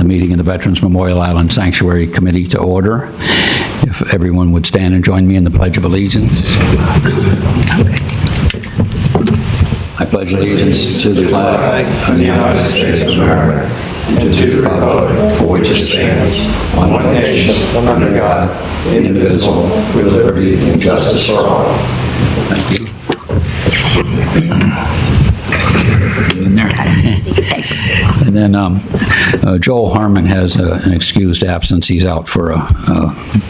the meeting of the Veterans Memorial Island Sanctuary Committee to order. If everyone would stand and join me in the Pledge of Allegiance. I pledge allegiance to the flag of the United States of America and to the republic for which it stands, one nation, under God, indivisible, with liberty and justice for all. Thank you. In there. Thanks. And then Joel Harmon has an excused absence. He's out for a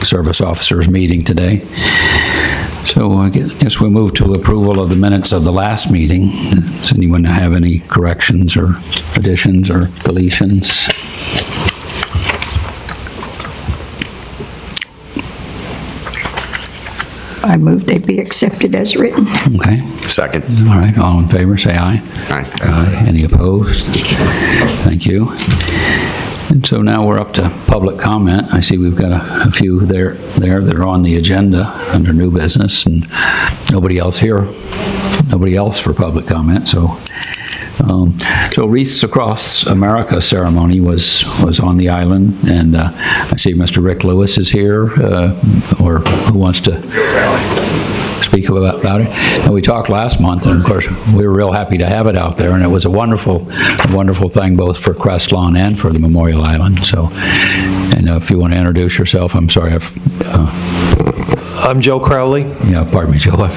service officers meeting today. So I guess we'll move to approval of the minutes of the last meeting. Does anyone have any corrections or additions or deletions? I move they be accepted as written. Okay. Second. All right. All in favor, say aye. Aye. Aye. Any opposed? Thank you. And so now we're up to public comment. I see we've got a few there that are on the agenda under new business, and nobody else here. Nobody else for public comment. So Wreaths Across America ceremony was on the island, and I see Mr. Rick Lewis is here, or who wants to speak about it. And we talked last month, and of course we were real happy to have it out there, and it was a wonderful thing both for Crestlawn and for the Memorial Island. So, and if you want to introduce yourself, I'm sorry. I'm Joe Crowley. Yeah, pardon me, Joe. I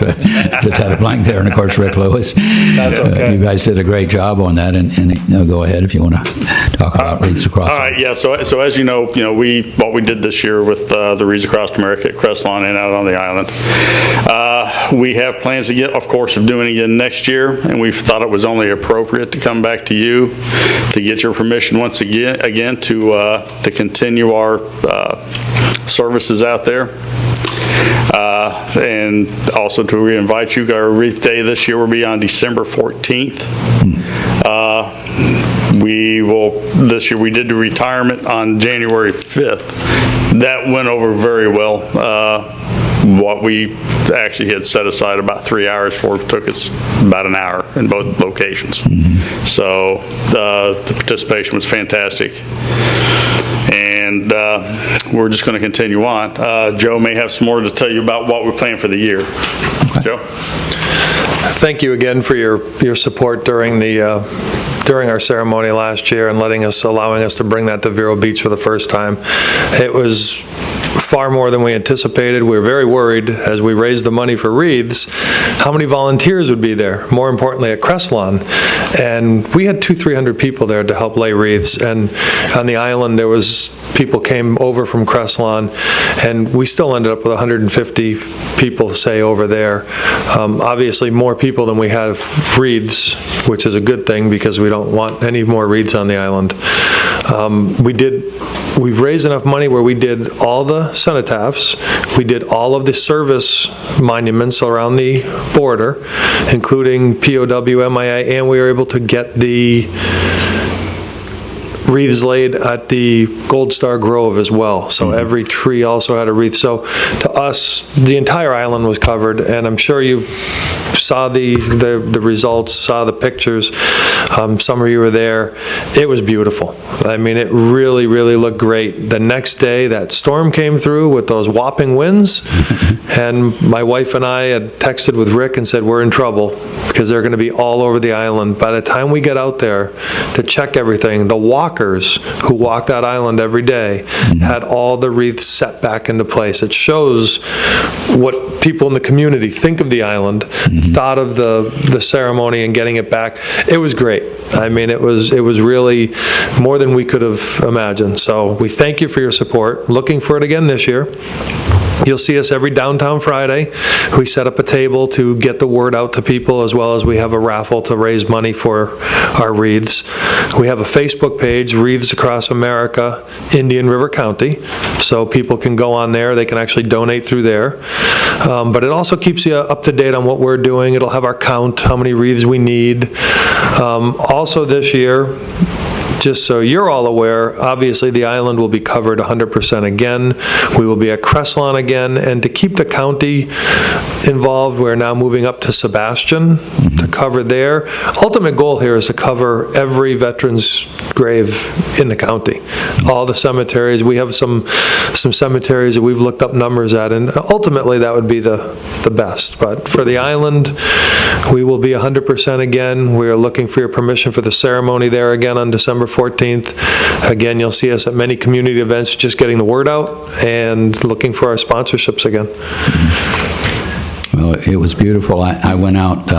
just had a blank there, and of course Rick Lewis. That's okay. You guys did a great job on that, and go ahead if you want to talk about Wreaths Across. All right, yeah. So as you know, what we did this year with the Wreaths Across America at Crestlawn and out on the island. We have plans of course, of doing it again next year, and we thought it was only appropriate to come back to you to get your permission once again to continue our services out there. And also to re-invite you. Our Wreath Day this year will be on December 14th. This year we did the retirement on January 5th. That went over very well. What we actually had set aside about 3 hours for took us about an hour in both locations. So the participation was fantastic. And we're just going to continue on. Joe may have some more to tell you about what we're planning for the year. Joe? Thank you again for your support during our ceremony last year and allowing us to bring that to Vero Beach for the first time. It was far more than we anticipated. We were very worried as we raised the money for wreaths how many volunteers would be there, more importantly at Crestlawn. And we had 200-300 people there to help lay wreaths. And on the island there was people came over from Crestlawn, and we still ended up with 150 people, say, over there. Obviously more people than we have wreaths, which is a good thing because we don't want any more wreaths on the island. We've raised enough money where we did all the cenotaphs, we did all of the service monuments around the border, including POW, MIA, and we were able to get the wreaths laid at the Gold Star Grove as well. So every tree also had a wreath. So to us, the entire island was covered, and I'm sure you saw the results, saw the pictures. Some of you were there. It was beautiful. I mean, it really, really looked great. The next day, that storm came through with those whopping winds, and my wife and I had texted with Rick and said, we're in trouble because they're going to be all over the island. By the time we get out there to check everything, the walkers who walk that island every day had all the wreaths set back into place. It shows what people in the community think of the island, thought of the ceremony and getting it back. It was great. I mean, it was really more than we could have imagined. So we thank you for your support. Looking for it again this year. You'll see us every downtown Friday. We set up a table to get the word out to people, as well as we have a raffle to raise money for our wreaths. We have a Facebook page, Wreaths Across America, Indian River County, so people can go on there. They can actually donate through there. But it also keeps you up to date on what we're doing. It'll have our count, how many wreaths we need. Also this year, just so you're all aware, obviously the island will be covered 100% again. We will be at Crestlawn again, and to keep the county involved, we're now moving up to Sebastian to cover there. Ultimate goal here is to cover every veterans grave in the county. All the cemeteries, we have some cemeteries that we've looked up numbers at, and ultimately that would be the best. But for the island, we will be 100% again. We are looking for your permission for the ceremony there again on December 14th. Again, you'll see us at many community events, just getting the word out and looking for our sponsorships again. Well, it was beautiful. I went out,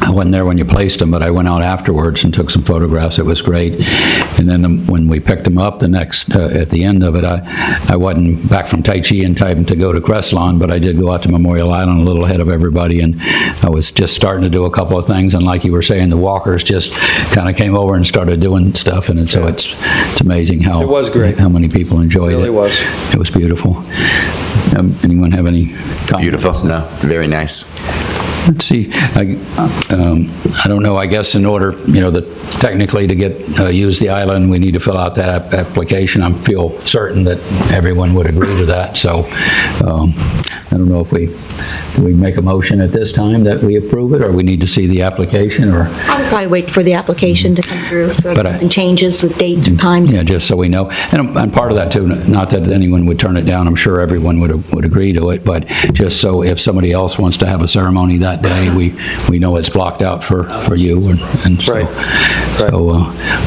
I wasn't there when you placed them, but I went out afterwards and took some photographs. It was great. And then when we picked them up at the end of it, I wasn't back from Tai Chi in time to go to Crestlawn, but I did go out to Memorial Island a little ahead of everybody, and I was just starting to do a couple of things, and like you were saying, the walkers just kind of came over and started doing stuff, and so it's amazing how It was great. How many people enjoyed it. It really was. It was beautiful. Anyone have any comments? Beautiful. No, very nice. Let's see, I don't know, I guess in order, technically to use the island, we need to fill out that application. I feel certain that everyone would agree to that, so I don't know if we make a motion at this time that we approve it, or we need to see the application, or... I would probably wait for the application to come through, if something changes with dates or times. Yeah, just so we know. And part of that too, not that anyone would turn it down, I'm sure everyone would agree to it, but just so if somebody else wants to have a ceremony that day, we know it's blocked out for you. And so, Right.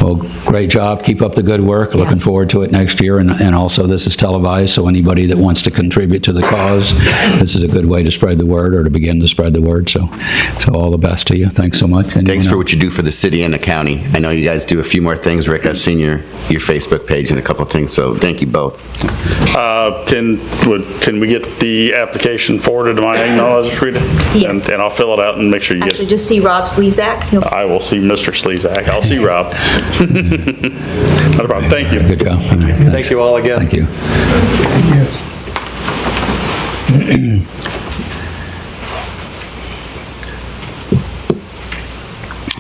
well, great job. Keep up the good work. Looking forward to it next year. And also this is televised, so anybody that wants to contribute to the cause, this is a good way to spread the word, or to begin to spread the word. So all the best to you. Thanks so much. Thanks for what you do for the city and the county. I know you guys do a few more things, Rick. I've seen your Facebook page and a couple of things, so thank you both. Can we get the application forwarded to my email as read it? Yeah. And I'll fill it out and make sure you get Actually, it. just see Rob Slezak. I will see Mr. Slezak. I'll see Rob. Not a problem. Thank you. Good job. Thank you all again. Thank you.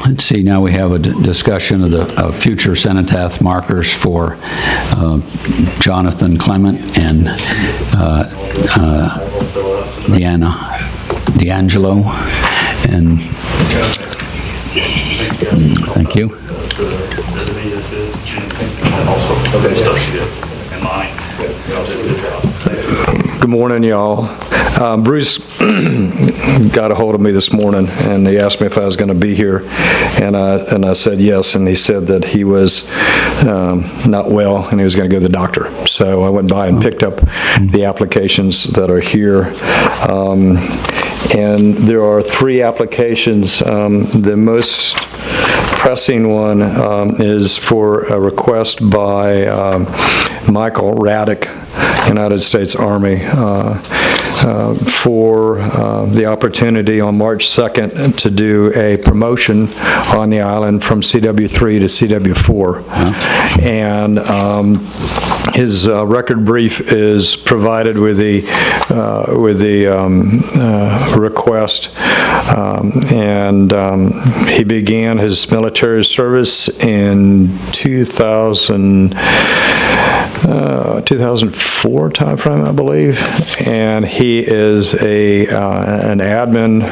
Let's see, now we have a discussion of future cenotaph markers for Jonathan Clement and D'Angelo. And thank you. Good morning, y'all. Bruce got a hold of me this morning, and he asked me if I was going to be here, and I said yes, and he said that he was not well, and he was going to go to the doctor. So I went by and picked up the applications that are here. And there are 3 applications. The most pressing one is for a request by Michael Raddick, United States Army, for the opportunity on March 2nd to do a promotion on the island from CW3 to CW4. And his record brief is provided with the request, and he began his military service in 2004 timeframe, I believe, and he is an admin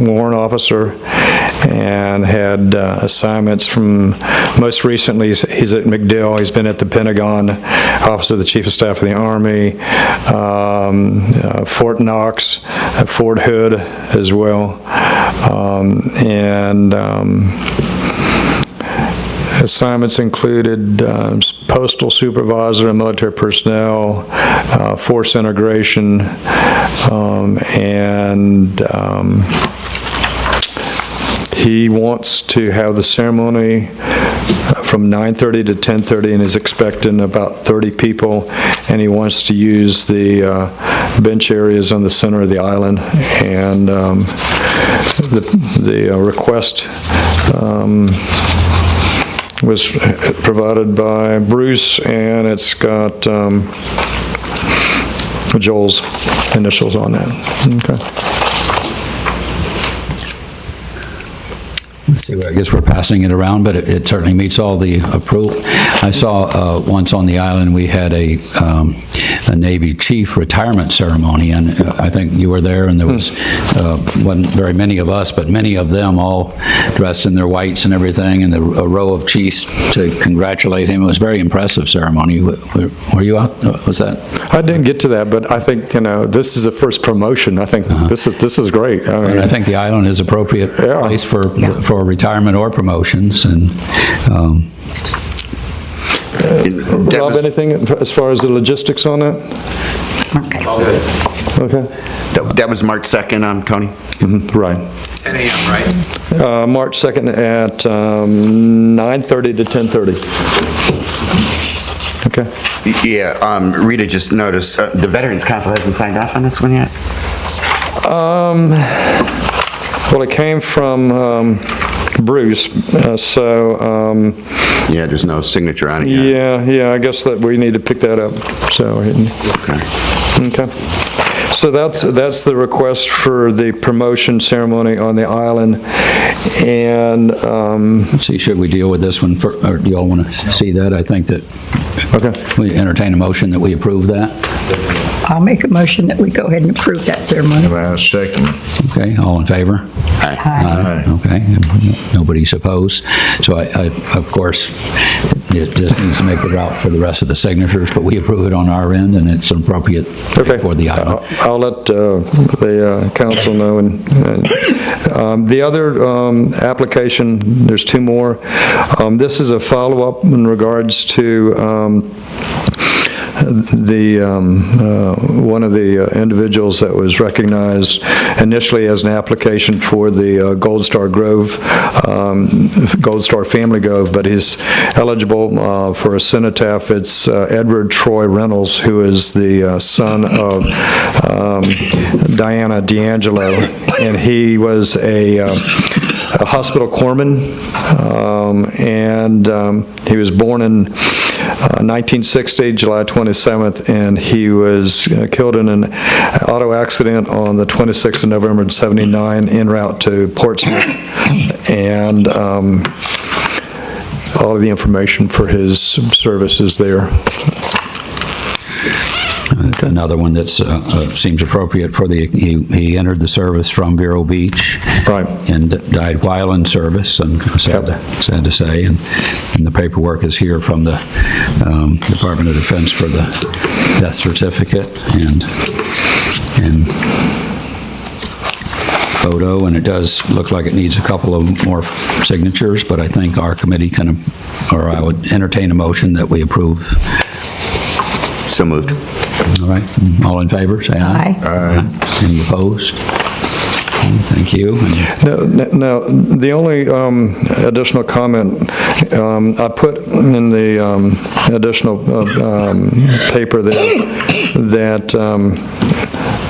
warrant officer, and had assignments from, most recently he's at MacDill. He's been at the Pentagon, Office of the Chief of Staff of the Army, Fort Knox, Fort Hood as well, and assignments included postal supervisor and military personnel, force integration, and he wants to have the ceremony from 9:30 to 10:30, and is expecting about 30 people, and he wants to use the bench areas on the center of the island. And the request was provided by Bruce, and it's got Joel's initials on that. Okay. I guess we're passing it around, but it certainly meets all the approval. I saw once on the island, we had a Navy chief retirement ceremony, and I think you were there, and there wasn't very many of us, but many of them all dressed in their whites and everything, and a row of chiefs to congratulate him. It was a very impressive ceremony. Were you out? Was that? I didn't get to that, but I think, this is the first promotion. I think this is great. And I think the island is appropriate place for retirement or promotions. And Rob, anything as far as the logistics on that? Okay. That was March 2nd, Tony? Right. 10 a.m., right? March 2nd at 9:30 to 10:30. Okay. Yeah, Rita just noticed, the Veterans Council hasn't signed off on this one yet? Well, it came from Bruce, Yeah, there's no signature on it yet. yeah, I guess that we need to pick that up. So, okay. So that's the request for the promotion ceremony on the island. And let's see, should we deal with this one, or do you all want to see that? I think that we entertain a motion that we approve that. I'll make a motion that we go ahead and approve that ceremony. I'll second. Okay, all in favor? Aye. Okay, nobody's opposed. So I, of course, it just needs to make the route for the rest of the signatures, but we approve it on our end, and it's appropriate for the island. I'll let the council know. And the other application, there's two more. This is a follow-up in regards to one of the individuals that was recognized initially as an application for the Gold Star Grove, Gold Star Family Grove, but he's eligible for a cenotaph. It's Edward Troy Reynolds, who is the son of Diana D'Angelo, and he was a hospital corpsman, and he was born in 1960, July 27th, and he was killed in an auto accident on the 26th of November 79 en route to Portsmouth, and all of the information for his services there. Another one that seems appropriate for he entered the service from Vero Beach, right, and died while in service, and sad to say, and the paperwork is here from the Department of Defense for the death certificate and photo, and it does look like it needs a couple of more signatures, but I think our committee or I would entertain a motion that we approve. So moved. All right. All in favor, say aye. Aye. Any opposed? Thank you. Now, the only additional comment I put in the additional paper there that,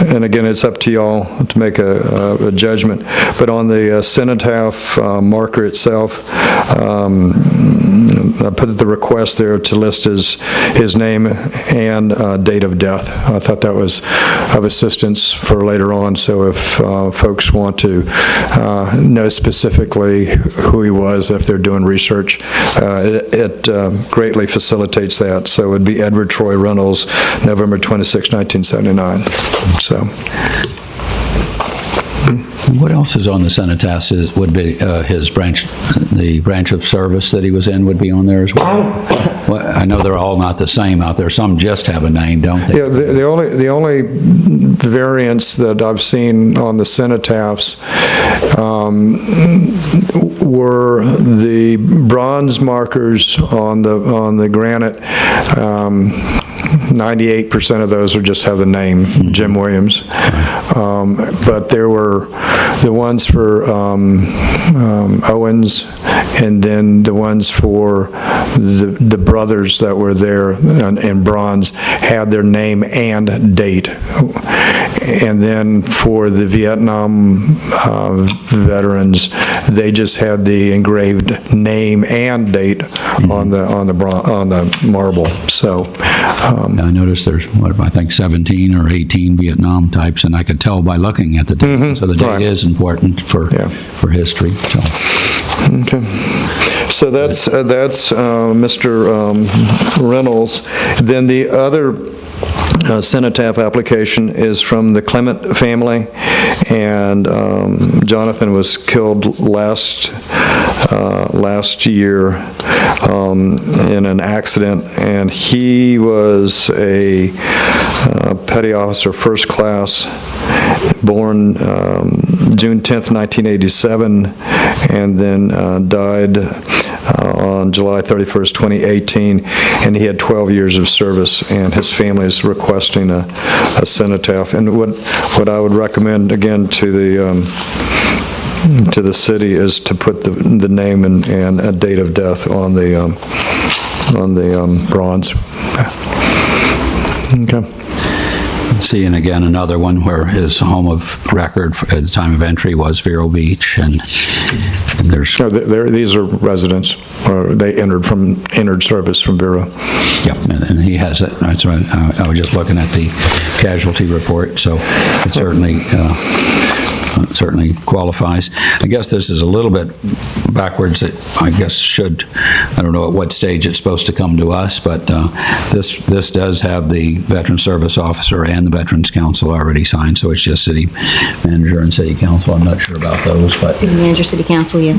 and again, it's up to y'all to make a judgment, but on the cenotaph marker itself, I put the request there to list his name and date of death. I thought that was of assistance for later on, so if folks want to know specifically who he was, if they're doing research, it greatly facilitates that. So it would be Edward Troy Reynolds, November 26, 1979. So. What else is on the cenotaph would be his branch, the branch of service that he was in would be on there as well? Well, I know they're all not the same out there. Some just have a name, don't they? Yeah, the only variants that I've seen on the cenotaphs were the bronze markers on the granite. 98% of those just have the name Jim Williams, but there were the ones for Owens, and then the ones for the brothers that were there in bronze had their name and date, and then for the Vietnam veterans, they just had the engraved name and date on the marble. So. I noticed there's, I think 17 or 18 Vietnam types, and I could tell by looking at the date. So the date right. is important for history. So. Okay. So that's Mr. Reynolds. Then the other cenotaph application is from the Clement family, and Jonathan was killed last year in an accident, and he was a petty officer, first class, born June 10th, 1987, and then died on July 31st, 2018, and he had 12 years of service, and his family is requesting a cenotaph. And what I would recommend, again, to the city is to put the name and a date of death on the bronze. Okay. See, and again, another one where his home of record at the time of entry was Vero Beach, and there's... These are residents, or they entered service from Vero. Yep, and he has it. Right, so I was just looking at the casualty report, so it certainly qualifies. I guess this is a little bit backwards. It, I guess, should, I don't know at what stage it's supposed to come to us, but this does have the Veteran Service Officer and the Veterans Council already signed, so it's just City Manager and City Council. I'm not sure about those, but... City Manager, City Council, yeah.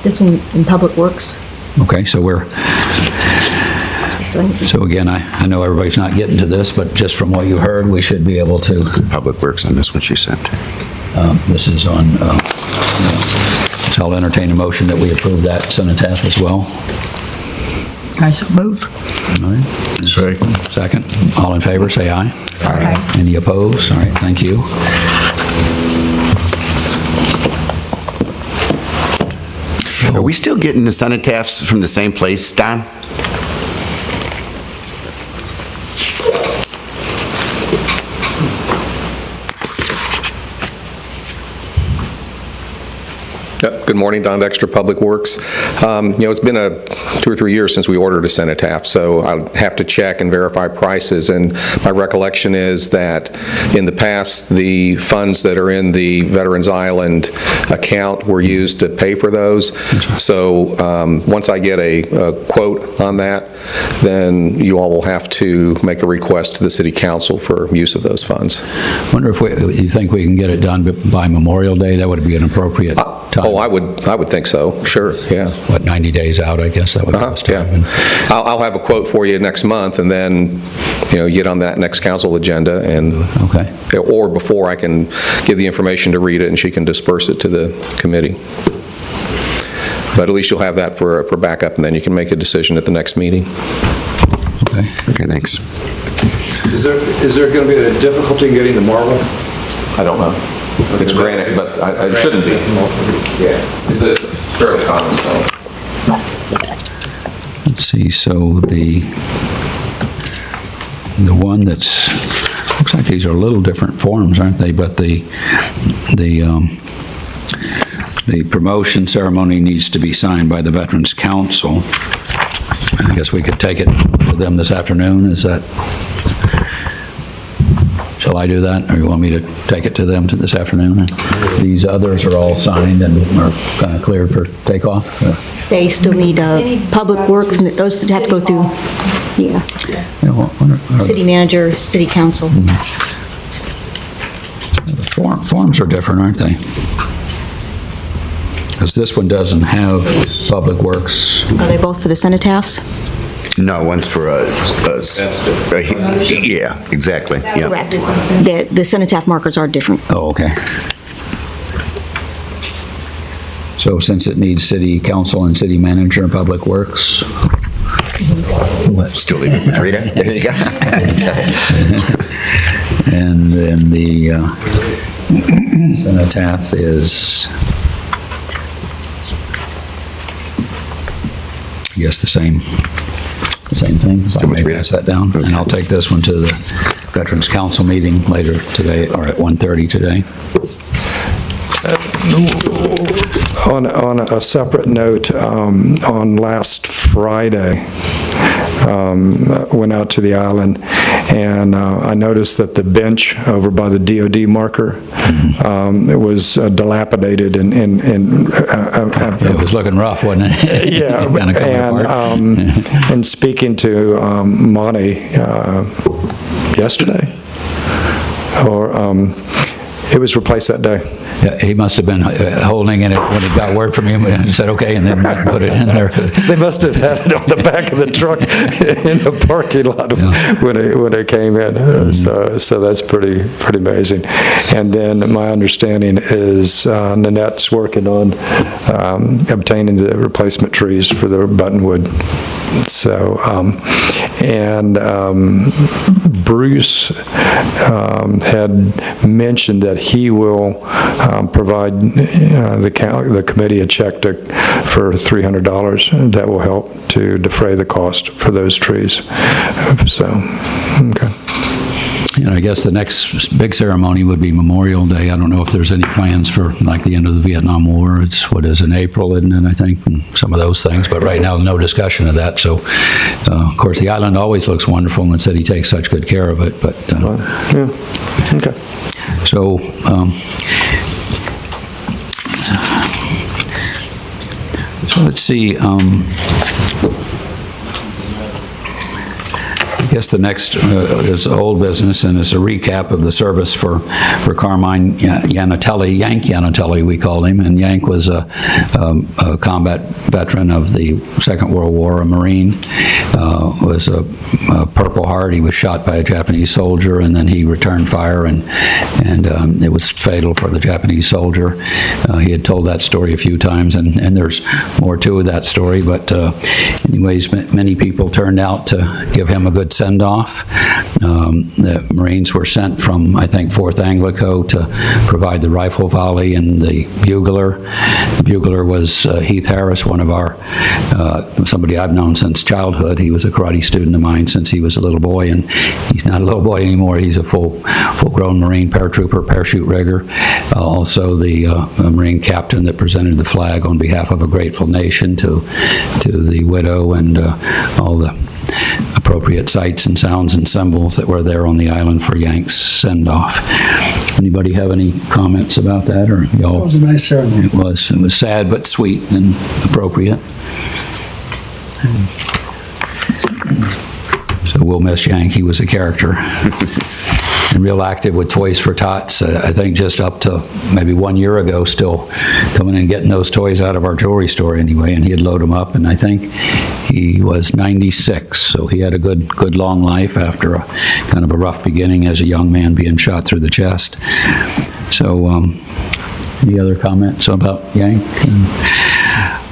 This one in Public Works. Okay, so we're... So again, I know everybody's not getting to this, but just from what you heard, we should be able to... Public Works on this one she sent. This is on, so I'll entertain a motion that we approve that cenotaph as well. I so move. All right. Second. All in favor, say aye. Aye. Any opposed? All right, thank you. Are we still getting the cenotaphs from the same place, Don? Good morning, Don Dexter, Public Works. It's been 2 or 3 years since we ordered a cenotaph, so I'll have to check and verify prices. And my recollection is that in the past, the funds that are in the Veterans Island account were used to pay for those. So once I get a quote on that, then you all will have to make a request to the City Council for use of those funds. I wonder if you think we can get it done by Memorial Day? That would be an appropriate time. Oh, I would think so. Sure, yeah. What, 90 days out, I guess that would be this time. Yeah. I'll have a quote for you next month, and then, get on that next council agenda, and okay. Or before, I can give the information to Rita, and she can disperse it to the committee. But at least you'll have that for backup, and then you can make a decision at the next meeting. Okay. Okay, thanks. Is there going to be a difficulty in getting the marble? I don't know. It's granite, but it shouldn't be. Yeah, it's a fairly common stone. Let's see, so the one that's, looks like these are a little different forms, aren't they? But the promotion ceremony needs to be signed by the Veterans Council. I guess we could take it to them this afternoon. Is that... Shall I do that, or you want me to take it to them this afternoon? These others are all signed and are kind of cleared for takeoff? They still need Public Works, and those have to go through, City Manager, City Council. The forms are different, aren't they? Because this one doesn't have Public Works. Are they both for the cenotaphs? No, one's for yeah, exactly. Yeah. Correct. The cenotaph markers are different. Oh, okay. So since it needs City Council and City Manager and Public Works. Still leaving Rita. There you go. And then the cenotaph is, I guess, the same thing. So I may pass that down, and I'll take this one to the Veterans Council meeting later today, or at 1:30 today. On a separate note, on last Friday, went out to the island, and I noticed that the bench over by the DOD marker, it was dilapidated and It was looking rough, wasn't it? yeah, Kinda coming apart. and speaking to Monty yesterday, or it was replaced that day. Yeah, he must have been holding it when he got word from him and said, okay, and then put it in there. They must have had it on the back of the truck in the parking lot when it came in. So that's pretty amazing. And then my understanding is Nanette's working on obtaining the replacement trees for the buttonwood. So, Bruce had mentioned that he will provide the committee a check for $300 that will help to defray the cost for those trees. So, okay. And I guess the next big ceremony would be Memorial Day. I don't know if there's any plans for like the end of the Vietnam War. It's what is in April, isn't it, I think, and some of those things. But right now, no discussion of that. So, of course, the island always looks wonderful, and the city takes such good care of it. But Yeah, okay. so. So let's see. I guess the next is old business, and it's a recap of the service for Carmine Yanatelli, Yank Yanatelli, we called him. And Yank was a combat veteran of the Second World War, a Marine, was a Purple Heart. He was shot by a Japanese soldier, and then he returned fire, and it was fatal for the Japanese soldier. He had told that story a few times, and there's more to that story, but anyways, many people turned out to give him a good send-off. The Marines were sent from, I think, 4th Anglico to provide the rifle volley and the bugler. The bugler was Heath Harris, one of our, somebody I've known since childhood. He was a karate student of mine since he was a little boy, and he's not a little boy anymore. He's a full-grown Marine paratrooper, parachute rigger. Also the Marine captain that presented the flag on behalf of a grateful nation to the widow, and all the appropriate sights and sounds and symbols that were there on the island for Yank's send-off. Anybody have any comments about that, or y'all? It was a nice ceremony. It was sad but sweet and appropriate. So we'll miss Yank. He was a character. And real active with Toys for Tots, I think just up to maybe 1 year ago, still coming and getting those toys out of our jewelry store anyway, and he'd load them up, and I think he was 96, so he had a good long life after a kind of a rough beginning as a young man being shot through the chest. So, any other comments about Yank?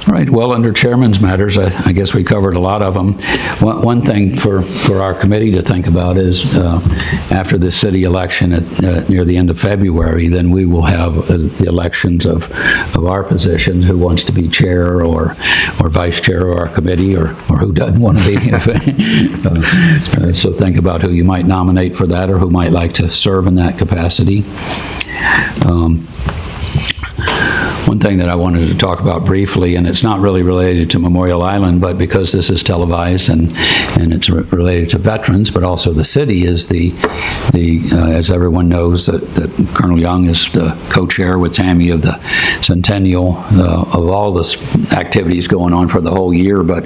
All right, well, under Chairman's matters, I guess we covered a lot of them. One thing for our committee to think about is after the city election near the end of February, then we will have the elections of our positions, who wants to be chair or vice chair of our committee, or who doesn't want to be. So think about who you might nominate for that, or who might like to serve in that capacity. One thing that I wanted to talk about briefly, and it's not really related to Memorial Island, but because this is televised and it's related to veterans, but also the city, is as everyone knows, that Colonel Young is the co-chair with Tammy of the centennial of all the activities going on for the whole year. But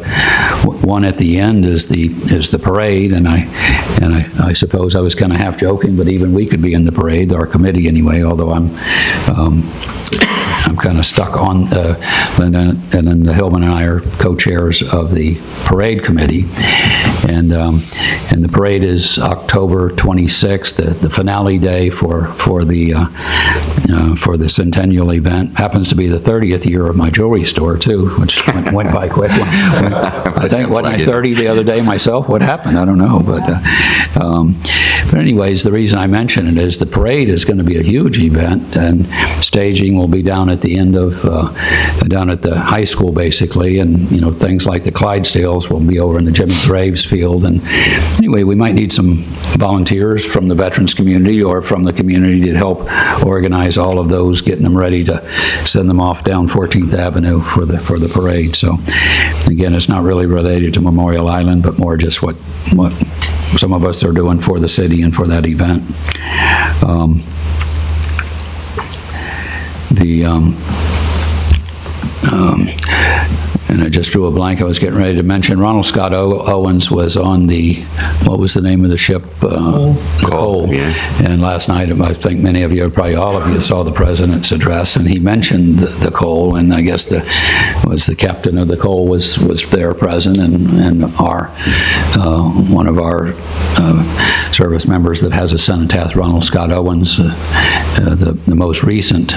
one at the end is the parade, and I suppose I was kind of half joking, but even we could be in the parade, our committee anyway. Although I'm kind of stuck on, and then the Hillman and I are co-chairs of the parade committee, and the parade is October 26th, the finale day for the centennial event. Happens to be the 30th year of my jewelry store too, which went by quick. I think, wasn't I 30 the other day myself? What happened? I don't know, But anyways, the reason I mention it is the parade is going to be a huge event, and staging will be down at the end of, down at the high school, basically, and, you know, things like the Clydesdales will be over in the Jimmy Graves field. And anyway, we might need some volunteers from the veterans community or from the community to help organize all of those, getting them ready to send them off down 14th Avenue for the parade. So again, it's not really related to Memorial Island, but more just what some of us are doing for the city and for that event. And I just drew a blank. I was getting ready to mention Ronald Scott Owens was on the, what was the name of the ship? Cole. Yeah. And last night, I think many of you, probably all of you, saw the president's address, and he mentioned the Cole, and I guess the captain of the Cole was there present, and our one of our service members that has a cenotaph, Ronald Scott Owens, the most recent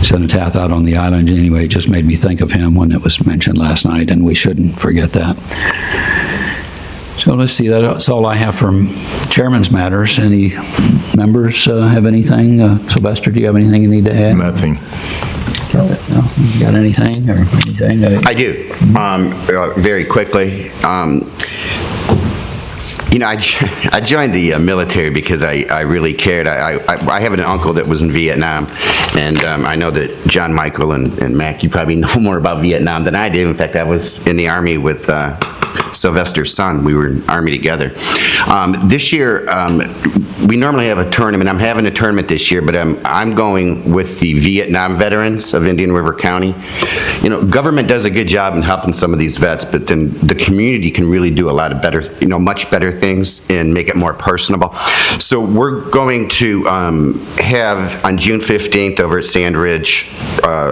cenotaph out on the island. Anyway, it just made me think of him when it was mentioned last night, and we shouldn't forget that. So let's see, that's all I have from Chairman's Matters. Any members have anything? Sylvester, do you have anything you need to add? Nothing. No? You got anything or anything? I do. Very quickly. You know, I joined the military because I really cared. I have an uncle that was in Vietnam, and I know that John Michael and Mac, you probably know more about Vietnam than I do. In fact, I was in the Army with Sylvester's son. We were in Army together. This year, we normally have a tournament. I'm having a tournament this year, but I'm going with the Vietnam veterans of Indian River County. You know, government does a good job in helping some of these vets, but then the community can really do a lot of better, you know, much better things and make it more personable. So we're going to have on June 15th over at Sand Ridge,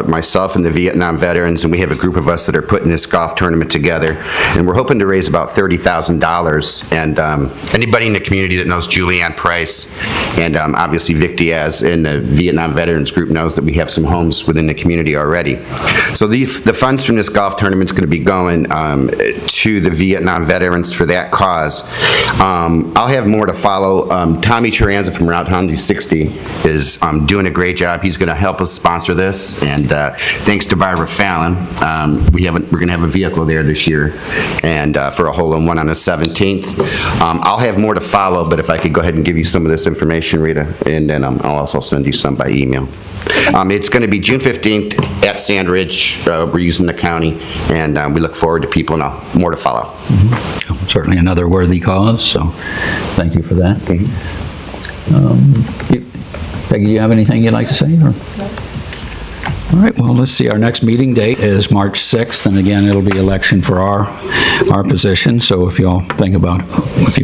myself and the Vietnam veterans, and we have a group of us that are putting this golf tournament together, and we're hoping to raise about $30,000. And anybody in the community that knows Julianne Price and obviously Vic Diaz in the Vietnam Veterans Group knows that we have some homes within the community already. So the funds from this golf tournament is going to be going to the Vietnam veterans for that cause. I'll have more to follow. Tommy Chiranza from Route 160 is doing a great job. He's going to help us sponsor this, and thanks to Barbara Fallon, we're going to have a vehicle there this year, and for a hole-in-one on the 17th. I'll have more to follow, but if I could go ahead and give you some of this information, Rita, and then I'll also send you some by email. It's going to be June 15th at Sand Ridge. We're using the county, and we look forward to people, and more to follow. Mm-hmm. Certainly another worthy cause, so thank you for that. Mm-hmm. Peggy, do you have anything you'd like to say? Or? All right, well, let's see. Our next meeting date is March 6th, and again, it'll be election for our position. So if y'all think about what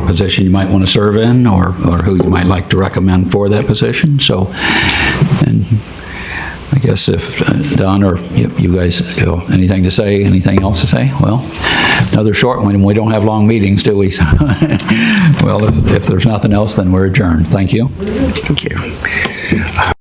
position you might want to serve in, or who you might like to recommend for that position. So, and I guess if Don or you guys, anything to say, anything else to say? Well, another short one, and we don't have long meetings, do we? Well, if there's nothing else, then we're adjourned. Thank you. Thank you.